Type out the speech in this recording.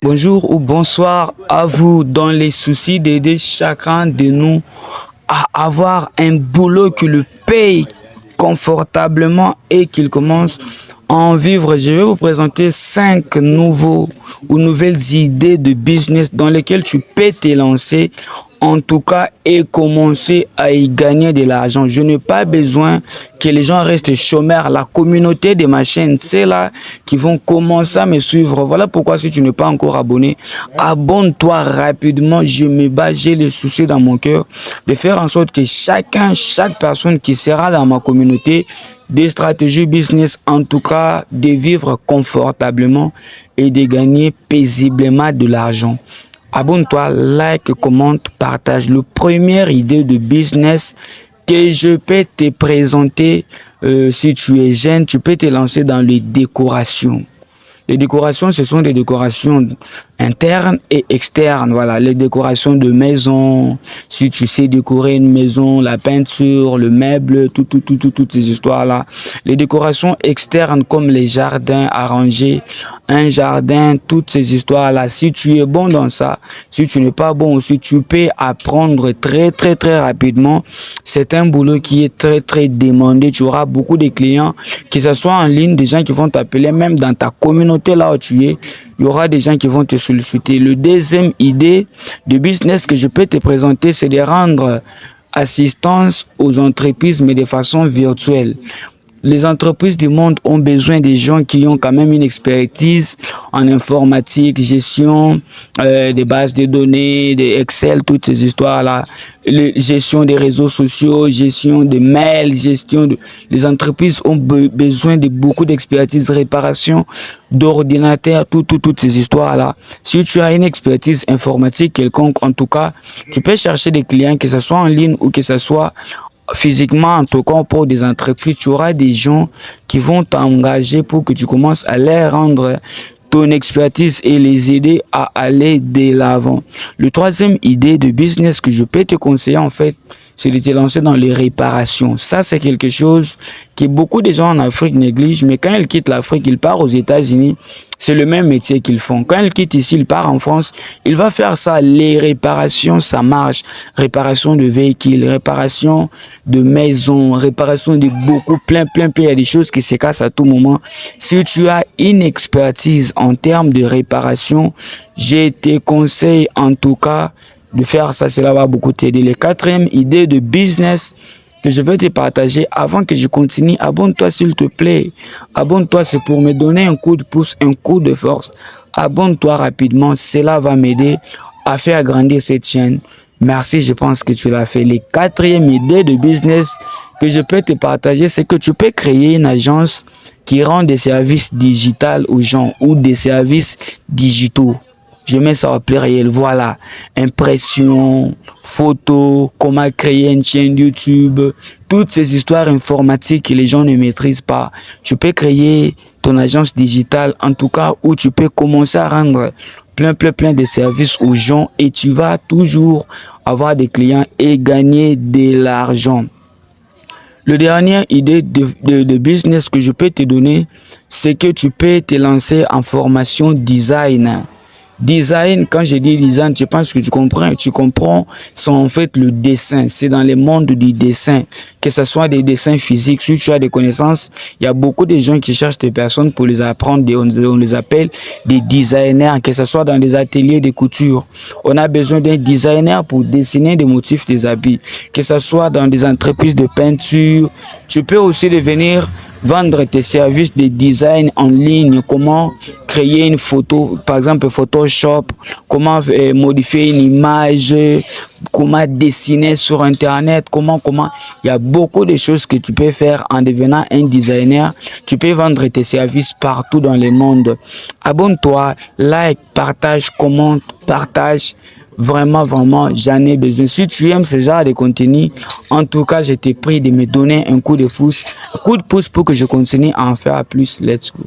Bonjour ou bonsoir à vous dans les soucis d'aider chacun de nous à avoir un boulot qui le paye confortablement et qu'il commence à en vivre. Je vais vous présenter 5 nouveaux ou nouvelles idées de business dans lesquelles tu peux te lancer en tout cas et commencer à y gagner de l'argent. Je n'ai pas besoin que les gens restent chômeurs. La communauté de ma chaîne, c'est là qui vont commencer à me suivre. Voilà pourquoi si tu n'es pas encore abonné, abonne-toi rapidement. Je me bats, j'ai le souci dans mon cœur de faire en sorte que chaque personne qui sera dans ma communauté des stratégies business, en tout cas de vivre confortablement et de gagner paisiblement de l'argent. Abonne-toi, like, commente, partage. La première idée de business que je peux te présenter, si tu es jeune, tu peux te lancer dans les décorations. Les décorations, ce sont des décorations internes et externes. Voilà, les décorations de maison. Si tu sais décorer une maison, la peinture, le meuble, toutes ces histoires-là. Les décorations externes comme les jardins arrangés, un jardin, toutes ces histoires-là. Si tu es bon dans ça, si tu n'es pas bon aussi, tu peux apprendre très rapidement. C'est un boulot qui est très demandé. Tu auras beaucoup de clients, que ce soit en ligne, des gens qui vont t'appeler, même dans ta communauté là où tu es, il y aura des gens qui vont te solliciter. Le deuxième idée de business que je peux te présenter, c'est de rendre assistance aux entreprises, mais de façon virtuelle. Les entreprises du monde ont besoin des gens qui ont quand même une expertise en informatique, gestion des bases de données, des Excel, toutes ces histoires-là, gestion des réseaux sociaux, gestion des mails, Les entreprises ont besoin de beaucoup d'expertise, réparation d'ordinateurs, toutes ces histoires-là. Si tu as une expertise informatique quelconque, en tout cas, tu peux chercher des clients, que ce soit en ligne ou que ce soit physiquement, en tout cas pour des entreprises, tu auras des gens qui vont t'engager pour que tu commences à leur rendre ton expertise et les aider à aller de l'avant. Le troisième idée de business que je peux te conseiller en fait, c'est de te lancer dans les réparations. Ça, c'est quelque chose que beaucoup de gens en Afrique négligent, mais quand ils quittent l'Afrique, ils partent aux États-Unis, c'est le même métier qu'ils font. Quand ils quittent ici, ils partent en France, il va faire ça. Les réparations, ça marche. Réparation de véhicules, réparation de maisons, réparation de plein. Il y a des choses qui se cassent à tout moment. Si tu as une expertise en termes de réparation, je te conseille en tout cas de faire ça, cela va beaucoup t'aider. La quatrième idée de business que je vais te partager avant que je continue, abonne-toi s'il te plaît. Abonne-toi, c'est pour me donner un coup de pouce, un coup de force. Abonne-toi rapidement, cela va m'aider à faire grandir cette chaîne. Merci, je pense que tu l'as fait. La quatrième idée de business que je peux te partager, c'est que tu peux créer une agence qui rend des services digitaux aux gens ou des services digitaux. Je mets ça au pluriel, voilà. Impression, photo, comment créer une chaîne YouTube, toutes ces histoires informatiques que les gens ne maîtrisent pas. Tu peux créer ton agence digitale, en tout cas, où tu peux commencer à rendre plein de services aux gens et tu vas toujours avoir des clients et gagner de l'argent. Le dernier idée de business que je peux te donner, c'est que tu peux te lancer en formation design. Design, quand je dis design, je pense que tu comprends, c'est en fait le dessin, c'est dans le monde du dessin, que ce soit des dessins physiques, si tu as des connaissances, il y a beaucoup de gens qui cherchent des personnes pour les apprendre, on les appelle des designers, que ce soit dans des ateliers de couture, on a besoin d'un designer pour dessiner des motifs des habits, que ce soit dans des entreprises de peinture, tu peux aussi devenir vendre tes services de design en ligne, comment créer une photo, par exemple Photoshop, comment modifier une image, comment dessiner sur internet, comment, il y a beaucoup de choses que tu peux faire en devenant un designer. Tu peux vendre tes services partout dans le monde. Abonne-toi, like, partage, commente, partage. Vraiment, j'en ai besoin. Si tu aimes ce genre de contenu, en tout cas, je te prie de me donner un coup de pouce pour que je continue à en faire plus. Let's go.